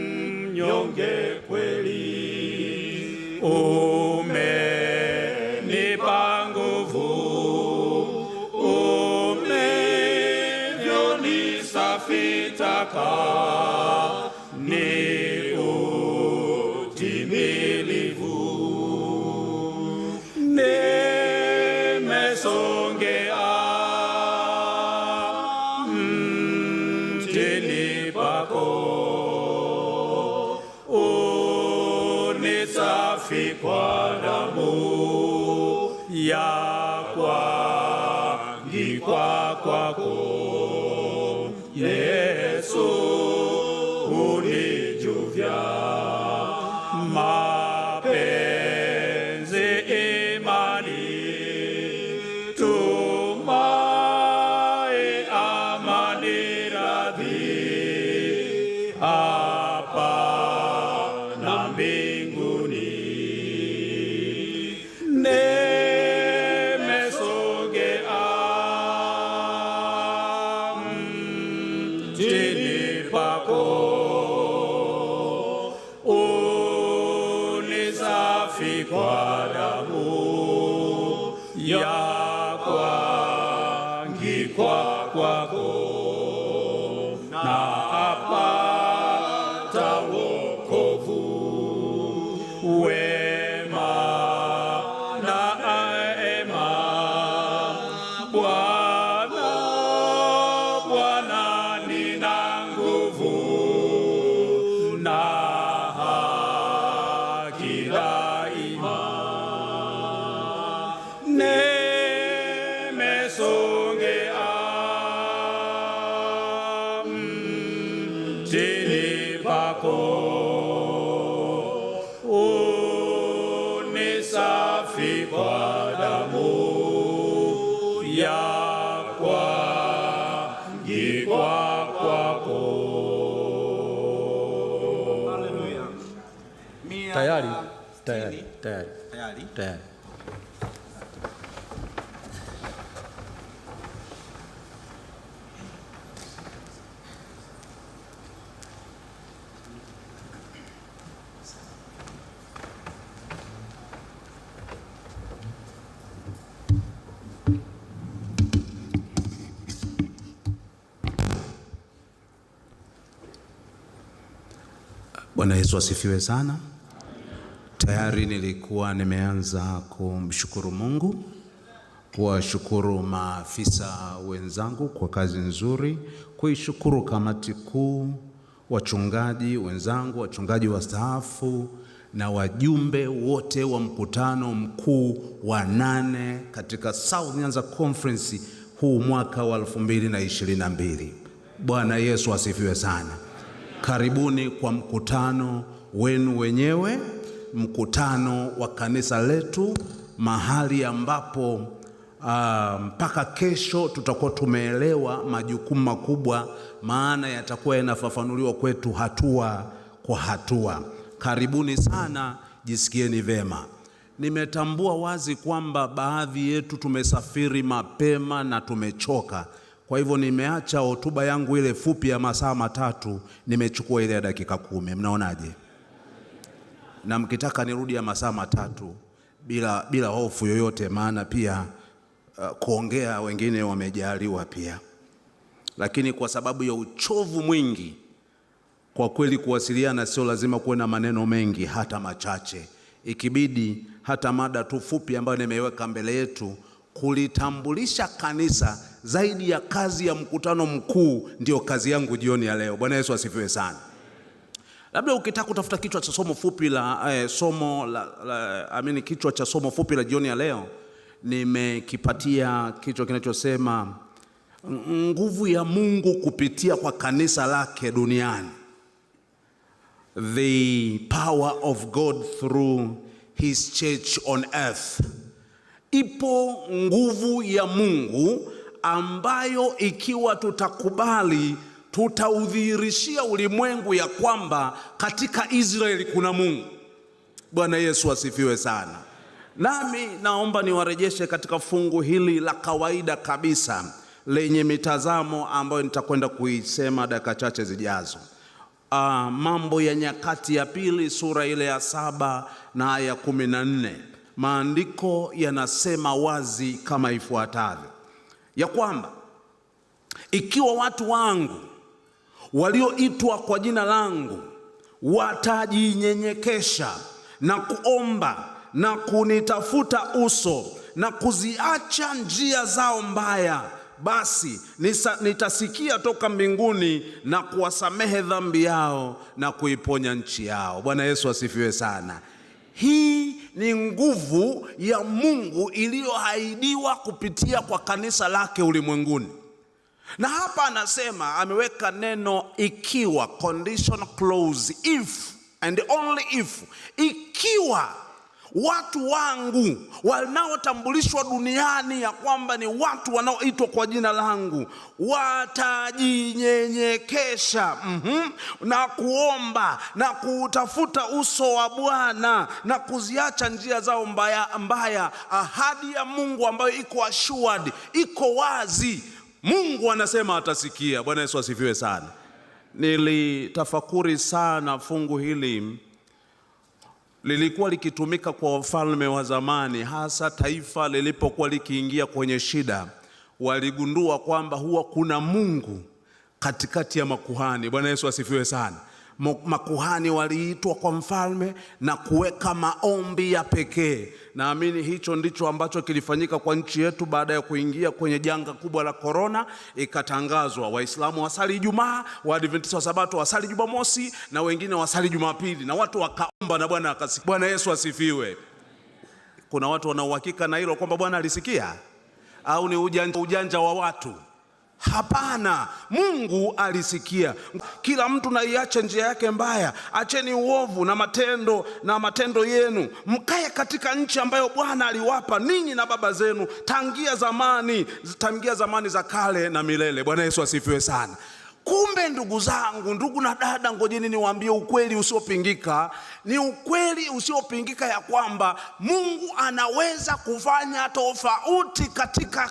Mnyonge kweli, umenipa nguvu, umenisafi taka, ni utimilivu. Nimesongea mtini pako, unisafi kwa damu ya kuangikwa kwako. Yesu, unijuvya mapenzi, imani, tumai, amani, radhi, hapa na mbinguni. Nimesogea mtini pako, gikwa kwako, na apata wokovu, wema na ema. Bwana nina nguvu na haki daima, nimesongea mtini pako, unisafi kwa damu ya gikwa kwako. Tayari. Bwana Yesu asifiwe sana. Tayari nilikuwa nimeanza kumshukuru Mungu, kuwashukuru maafisa wenzangu kwa kazi nzuri, kuishukuru kamati kuu, wachungaji wenzangu, wachungaji wastaafu na wajumbe wote wa mkutano mkuu wa 8 katika South Nyanza Conference huu mwaka wa 2022. Bwana Yesu asifiwe sana. Karibuni kwa mkutano wenu wenyewe, mkutano wa kanisa letu, mahali ambapo mpaka kesho tutakuwa tumeelewa majukumu makubwa, maana yatakuwa yanafafanuliwa kwetu hatua kwa hatua. Karibuni sana, jisikieni vema. Nimetambua wazi kwamba baadhi yetu tumesafiri mapema na tumechoka. Kwa hivyo nimeacha hotuba yangu ile fupi ya masaa 3, nimechukua ile ya dakika 10. Mnaonaje? Na mkitaka nirudi ya masaa 3 bila hofu yoyote, maana pia kuongea wengine wamejaliwa pia. Lakini kwa sababu ya uchovu mwingi, kwa kweli kuwasiliana sio lazima kuwe na maneno mengi, hata machache. Ikibidi hata mada tu fupi ambayo nimeiweka mbele yetu, kulitambulisha kanisa zaidi ya kazi ya mkutano mkuu, ndio kazi yangu jioni ya leo. Bwana Yesu asifiwe sana. Labda ukitaka kutafuta kichwa cha somo fupi kichwa cha somo fupi la jioni ya leo, nimekipatia kichwa kinachosema nguvu ya Mungu kupitia kwa kanisa lake duniani. The power of God through his church on earth. Ipo nguvu ya Mungu ambayo ikiwa tutakubali, tutaudhihirishia ulimwengu ya kwamba katika Israeli kuna Mungu. Bwana Yesu asifiwe sana. Nami naomba niwarejeshe katika fungu hili la kawaida kabisa lenye mitazamo ambayo nitakwenda kuisema dakika chache zijazo. Mambo ya Nyakati ya Pili sura ile ya 7 na aya 14. Maandiko yanasema wazi kama ifuatavyo, ya kwamba ikiwa watu wangu walioitwa kwa jina langu watajinyenyekesha na kuomba na kunitafuta uso na kuziacha njia zao mbaya, basi nitasikia toka mbinguni na kuwasamehe dhambi yao na kuiponya nchi yao. Bwana Yesu asifiwe sana. Hii ni nguvu ya Mungu iliyoahidiwa kupitia kwa kanisa lake ulimwenguni. Na hapa anasema, ameweka neno ikiwa, condition clause, if and only if. Ikiwa watu wangu wanaotambulishwa duniani ya kwamba ni watu wanaoitwa kwa jina langu watajinyenyekesha na kuomba na kutafuta uso wa Bwana na kuziacha njia zao mbaya, ahadi ya Mungu ambayo iko assured, iko wazi. Mungu anasema atasikia. Bwana Yesu asifiwe sana. Nilitafakuri sana fungu hili. Lilikuwa likitumika kwa wafalme wa zamani, hasa taifa lilipokuwa likiingia kwenye shida. waligundua kwamba huwa kuna Mungu katikati ya makuhani. Bwana Yesu asifiwe sana. Makuhani waliitwa kwa mfalme na kuweka maombi ya pekee. Naamini hicho ndicho ambacho kilifanyika kwa nchi yetu baada ya kuingia kwenye janga kubwa la corona. Ikatangazwa Waislamu wasali Ijumaa, Waadventista wa Sabato wasali Jumamosi, na wengine wasali Jumapili, na watu wakaomba na Bwana akasikia. Bwana Yesu asifiwe. Kuna watu wana uhakika na hilo kwamba Bwana alisikia, au ni ujanja wa watu? Hapana, Mungu alisikia. Kila mtu na iache njia yake mbaya, acheni uovu na matendo yenu, mkae katika nchi ambayo Bwana aliwapa ninyi na baba zenu tangia zamani za kale na milele. Bwana Yesu asifiwe sana. Kumbe ndugu zangu, ndugu na dada, ngojeni niwaambie ukweli usiopingika. Ni ukweli usiopingika ya kwamba Mungu anaweza kufanya tofauti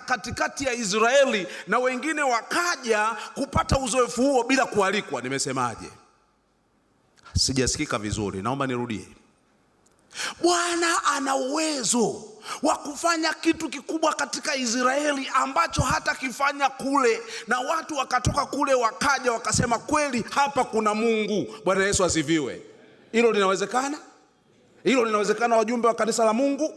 katikati ya Israeli, na wengine wakaja kupata uzoefu huo bila kualikwa. Nimesemaje? Sijasikika vizuri, naomba nirudie. Bwana ana uwezo wa kufanya kitu kikubwa katika Israeli ambacho hata kifanya kule, na watu wakatoka kule wakaja wakasema kweli hapa kuna Mungu. Bwana Yesu asifiwe. Hilo linawezekana? Hilo linawezekana, wajumbe wa kanisa la Mungu?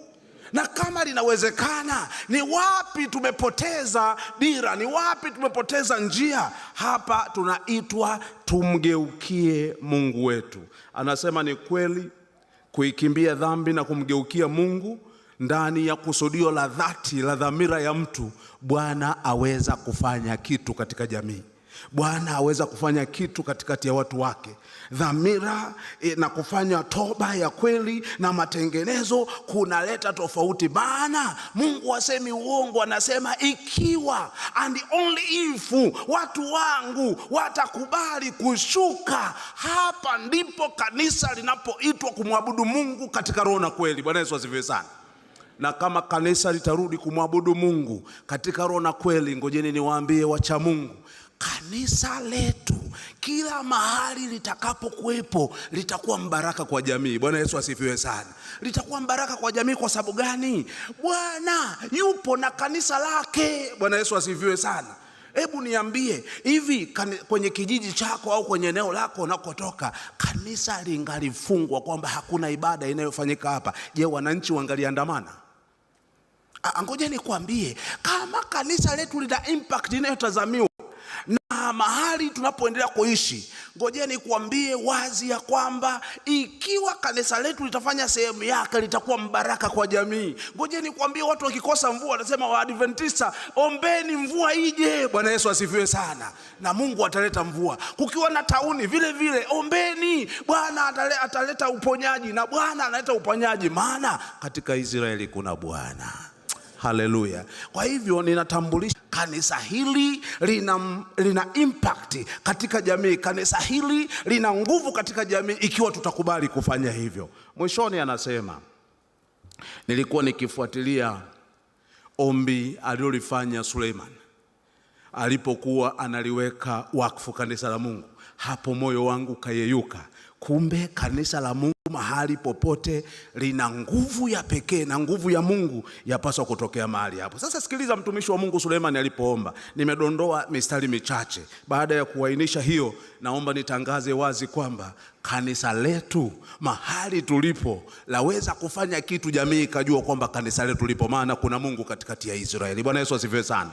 Na kama linawezekana, ni wapi tumepoteza dira? Ni wapi tumepoteza njia? Hapa tunaitwa tumgeukie Mungu wetu. Anasema ni kweli kuikimbia dhambi na kumgeukia Mungu ndani ya kusudio la dhati la dhamira ya mtu, Bwana aweza kufanya kitu katika jamii. Bwana aweza kufanya kitu katikati ya watu wake. Dhamira na kufanya toba ya kweli na matengenezo kunaleta tofauti. Maana Mungu hasemi uongo, anasema ikiwa and only if watu wangu watakubali kushuka, hapa ndipo kanisa linapoitwa kumwabudu Mungu katika roho na kweli. Bwana Yesu asifiwe sana. Na kama kanisa litarudi kumwabudu Mungu katika roho na kweli, ngojeni niwaambie wacha Mungu, kanisa letu kila mahali litakapokuwepo litakuwa mbaraka kwa jamii. Bwana Yesu asifiwe sana. Litakuwa mbaraka kwa jamii kwa sababu gani? Bwana yupo na kanisa lake. Bwana Yesu asifiwe sana. Hebu niambie, hivi kwenye kijiji chako au kwenye eneo lako unakotoka, kanisa lingalifungwa kwamba hakuna ibada inayofanyika hapa, je, wananchi wangaliandamana? Ngoja nikwambie, kama kanisa letu lina impact inayotazamiwa na mahali tunapoendelea kuishi, ngoja nikwambie wazi ya kwamba ikiwa kanisa letu litafanya sehemu yake, litakuwa mbaraka kwa jamii. Ngoja nikwambie, watu wakikosa mvua wanasema Waadventista, ombeni mvua ije. Bwana Yesu asifiwe sana. Na Mungu ataleta mvua. Kukiwa na tauni vile vile, ombeni, Bwana ataleta uponyaji, na Bwana analeta uponyaji, maana katika Israeli kuna Bwana. Haleluya. Kwa hivyo ninatambulisha kanisa hili lina impact katika jamii. Kanisa hili lina nguvu katika jamii ikiwa tutakubali kufanya hivyo. Mwishoni anasema, nilikuwa nikifuatilia ombi alilolifanya Suleiman alipokuwa analiweka wakfu kanisa la Mungu. Hapo moyo wangu kayeyuka. Kumbe kanisa la Mungu mahali popote lina nguvu ya pekee, na nguvu ya Mungu yapaswa kutokea mahali hapo. Sasa sikiliza mtumishi wa Mungu Suleiman alipoomba. Nimedondoa mistari michache. Baada ya kuainisha hiyo, naomba nitangaze wazi kwamba kanisa letu mahali tulipo laweza kufanya kitu, jamii ikajua kwamba kanisa letu lipo, maana kuna Mungu katikati ya Israeli. Bwana Yesu asifiwe sana.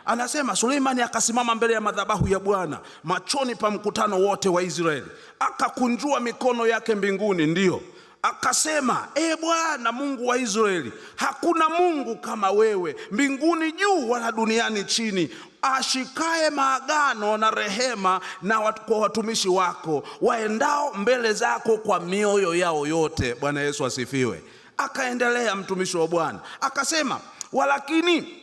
Anasema Suleimani akasimama mbele ya madhabahu ya Bwana machoni pa mkutano wote wa Israeli, akakunjua mikono yake mbinguni, ndio akasema, Bwana Mungu wa Israeli, hakuna Mungu kama wewe mbinguni juu wala duniani chini, ashikae maagano na rehema na kwa watumishi wako waendao mbele zako kwa mioyo yao yote. Bwana Yesu asifiwe. Akaendelea mtumishi wa Bwana akasema, walakini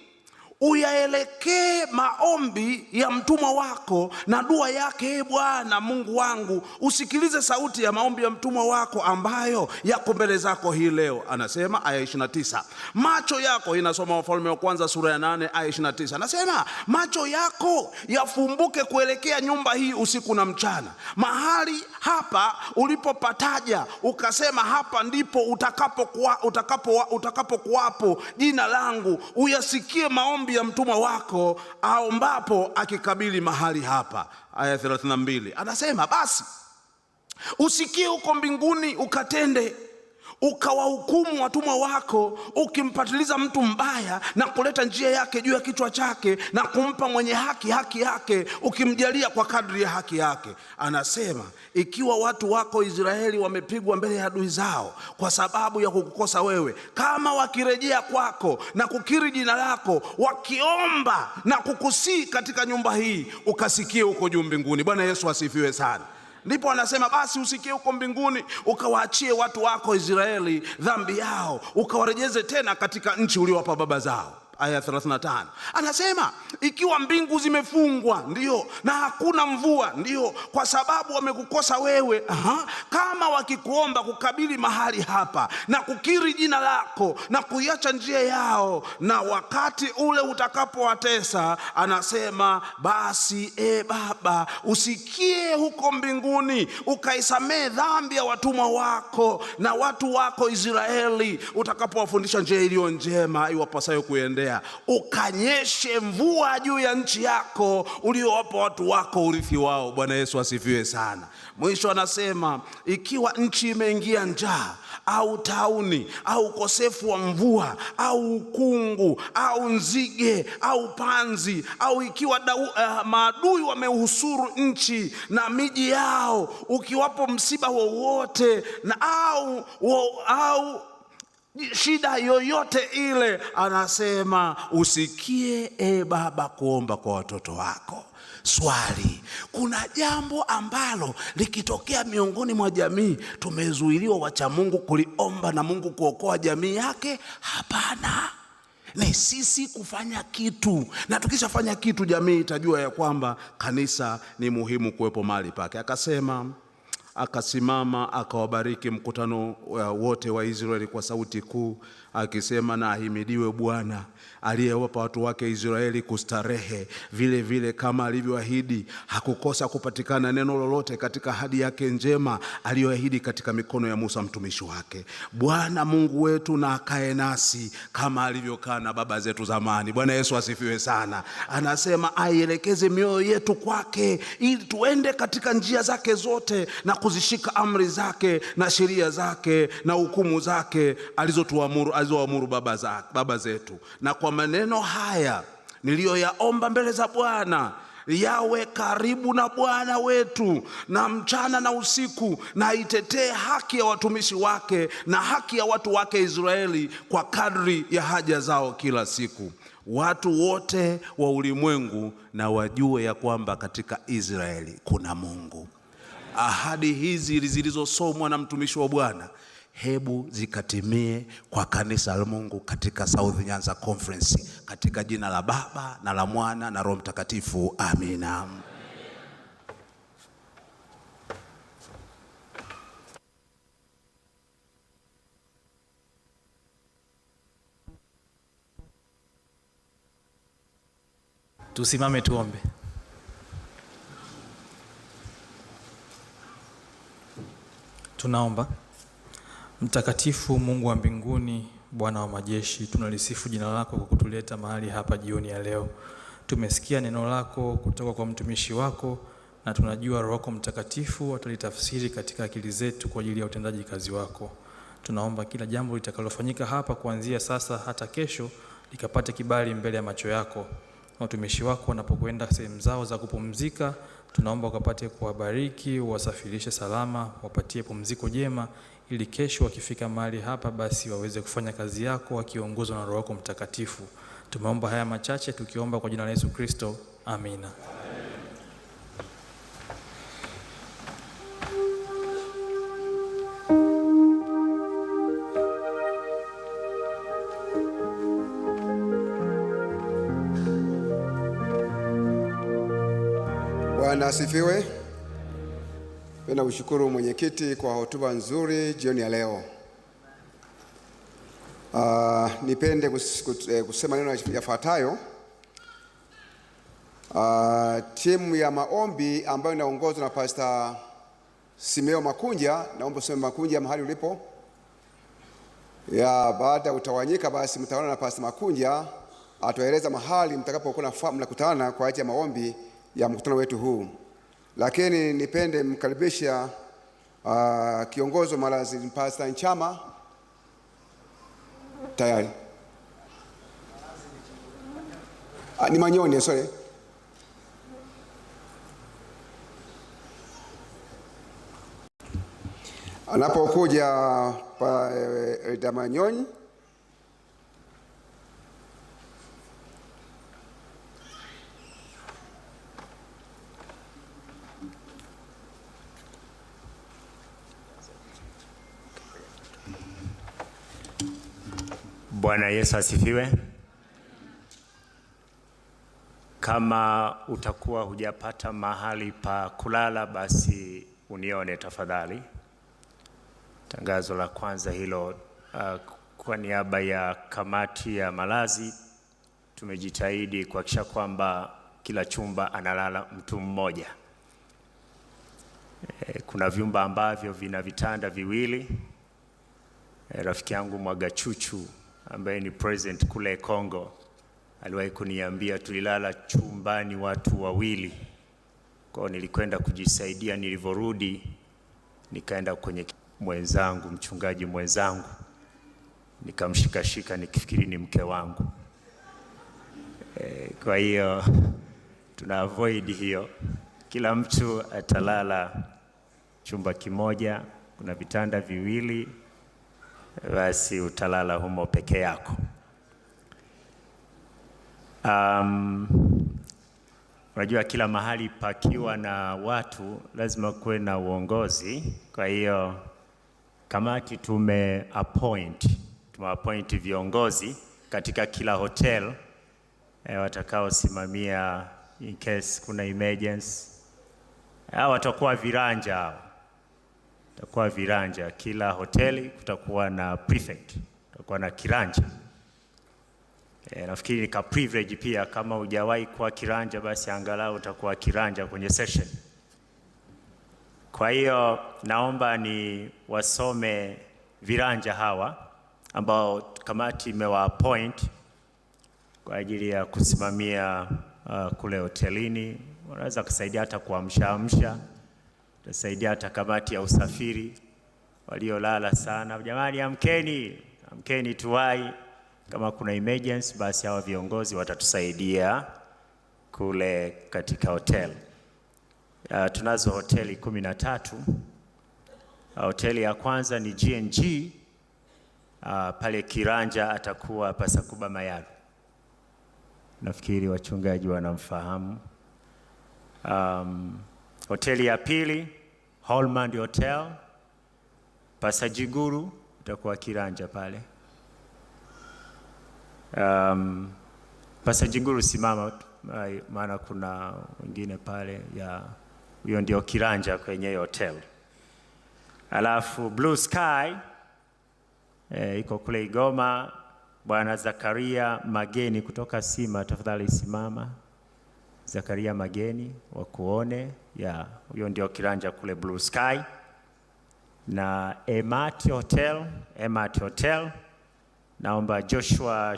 uyaelekee maombi ya mtumwa wako na dua yake, Bwana Mungu wangu, usikilize sauti ya maombi ya mtumwa wako ambayo yako mbele zako hii leo. Anasema aya 29, macho yako, inasoma Wafalme wa kwanza sura ya 8 aya 29. Anasema macho yako yafumbuke kuelekea nyumba hii usiku na mchana, mahali hapa ulipopataja ukasema, hapa ndipo utakapokuwapo jina langu, uyasikie maombi maombi ya mtumwa wako aombapo akikabili mahali hapa. Aya 32 anasema, basi usikie huko mbinguni ukatende, ukawahukumu watumwa wako, ukimpatiliza mtu mbaya na kuleta njia yake juu ya kichwa chake, na kumpa mwenye haki haki yake, ukimjalia kwa kadri ya haki yake. Anasema, ikiwa watu wako Israeli wamepigwa mbele ya adui zao kwa sababu ya kukukosa wewe, kama wakirejea kwako na kukiri jina lako, wakiomba na kukusii katika nyumba hii, ukasikie huko juu mbinguni. Bwana Yesu asifiwe sana. Ndipo anasema, basi usikie huko mbinguni, ukawaachie watu wako Israeli dhambi yao, ukawarejeze tena katika nchi uliowapa baba zao. Aya 35 anasema, ikiwa mbingu zimefungwa, ndio, na hakuna mvua, ndio, kwa sababu wamekukosa wewe, kama wakikuomba kukabili mahali hapa na kukiri jina lako na kuiacha njia yao, na wakati ule utakapowatesa, anasema, basi Baba, usikie huko mbinguni, ukaisamehe dhambi ya watumwa wako na watu wako Israeli, utakapowafundisha njia iliyo njema iwapasayo kuendea, ukanyeshe mvua juu ya nchi yako uliowapa watu wako urithi wao. Bwana Yesu asifiwe sana. Mwisho anasema, ikiwa nchi imeingia njaa au tauni au ukosefu wa mvua au ukungu au nzige au panzi, au ikiwa maadui wamehusuru nchi na miji yao, ukiwapo msiba wowote na au shida yoyote ile, anasema, usikie Baba kuomba kwa watoto wako. Swali, kuna jambo ambalo likitokea miongoni mwa jamii tumezuiliwa wacha Mungu kuliomba na Mungu kuokoa jamii yake? Hapana. Ni sisi kufanya kitu, na tukishafanya kitu jamii itajua ya kwamba kanisa ni muhimu kuwepo mahali pake. Akasema, akasimama akawabariki mkutano wote wa Israeli kwa sauti kuu, akisema, na ahimidiwe Bwana aliyewapa watu wake Israeli kustarehe, vile vile kama alivyoahidi. Hakukosa kupatikana neno lolote katika ahadi yake njema aliyoahidi katika mikono ya Musa mtumishi wake. Bwana Mungu wetu na akae nasi kama alivyokaa na baba zetu zamani. Bwana Yesu asifiwe sana. Anasema, aielekeze mioyo yetu kwake, ili tuende katika njia zake zote na kuzishika amri zake na sheria zake na hukumu zake alizoamuru baba zetu. Na kwa maneno haya niliyoyaomba mbele za Bwana, yawe karibu na Bwana wetu na mchana na usiku, na itetee haki ya watumishi wake na haki ya watu wake Israeli kwa kadri ya haja zao kila siku. Watu wote wa ulimwengu na wajue ya kwamba katika Israeli kuna Mungu. Ahadi hizi zilizosomwa na mtumishi wa Bwana, hebu zikatimie kwa kanisa la Mungu katika South Nyanza Conference, katika jina la Baba na la Mwana na Roho Mtakatifu. Amina. Tusimame tuombe. Tunaomba. Mtakatifu Mungu wa mbinguni, Bwana wa majeshi, tunalisifu jina lako kwa kutuleta mahali hapa jioni ya leo. Tumesikia neno lako kutoka kwa mtumishi wako, na tunajua Roho yako Mtakatifu atalitafsiri katika akili zetu kwa ajili ya utendaji kazi wako. Tunaomba kila jambo litakalofanyika hapa kuanzia sasa hata kesho likapate kibali mbele ya macho yako. Watumishi wako wanapokwenda sehemu zao za kupumzika, tunaomba ukapate kuwabariki, uwasafirishe salama, wapatie pumziko jema, ili kesho wakifika mahali hapa basi waweze kufanya kazi yako wakiongozwa na Roho yako Mtakatifu. Tumeomba haya machache tukiomba kwa jina la Yesu Kristo. Amina. Bwana asifiwe. Napenda kushukuru mwenyekiti kwa hotuba nzuri jioni ya leo. Nipende kusema neno yafuatayo. Timu ya maombi ambayo inaongozwa na Pastor Simeo Makunja, naomba useme Makunja mahali ulipo. Baada ya utawanyika basi mtaona na Pastor Makunja atueleza mahali mtakapokuwa mnakutana kwa ajili ya maombi ya mkutano wetu huu. Lakini nipende mkaribisha kiongozi wa malazi Pastor Nchama. Tayari ni Manyoni, sorry. Anapokuja Manyoni, Bwana Yesu asifiwe. Kama utakuwa hujapata mahali pa kulala, basi unione tafadhali. Tangazo la kwanza hilo, kwa niaba ya kamati ya malazi tumejitahidi kuhakikisha kwamba kila chumba analala mtu mmoja. Kuna vyumba ambavyo vina vitanda viwili. Rafiki yangu Mwagachuchu ambaye ni president kule Kongo aliwahi kuniambia tulilala chumbani watu wawili. Kwa nilikwenda kujisaidia, nilivorudi nikaenda kwenye mwenzangu, mchungaji mwenzangu, nikamshikashika nikifikiri ni mke wangu. Kwa hiyo tuna avoid hiyo. Kila mtu atalala chumba kimoja, kuna vitanda viwili, basi utalala humo peke yako. Unajua kila mahali pakiwa na watu lazima kuwe na uongozi. Kwa hiyo kamati tumeappoint viongozi katika kila hotel watakao simamia in case kuna emergency. Watakuwa viranja. Kutakuwa viranja kila hoteli, kutakuwa na prefect, kutakuwa na kiranja. Nafikiri ni ka privilege pia, kama hujawahi kuwa kiranja basi angalau utakuwa kiranja kwenye session. Kwa hiyo naomba ni wasome viranja hawa ambao kamati imewaappoint kwa ajili ya kusimamia kule hotelini. Wanaweza kusaidia hata kuamsha, tusaidia hata kamati ya usafiri waliolala sana. Jamani, amkeni tuwai. Kama kuna emergency basi hawa viongozi watatusaidia kule katika hotel. Tunazo hoteli 13. Hoteli ya kwanza ni GNG. Pale kiranja atakuwa Pasakuba Mayaru. Nafikiri wachungaji wanamfahamu. Hoteli ya pili Holland Hotel Pasajiguru, utakuwa kiranja pale. Pasajiguru simama, maana kuna wengine pale ya hiyo ndio kiranja kwenye hotel. Alafu Blue Sky iko kule Igoma. Bwana Zakaria Mageni kutoka Sima, tafadhali simama. Zakaria Mageni wakuone, hiyo ndio kiranja kule Blue Sky. Na Emati Hotel, naomba Joshua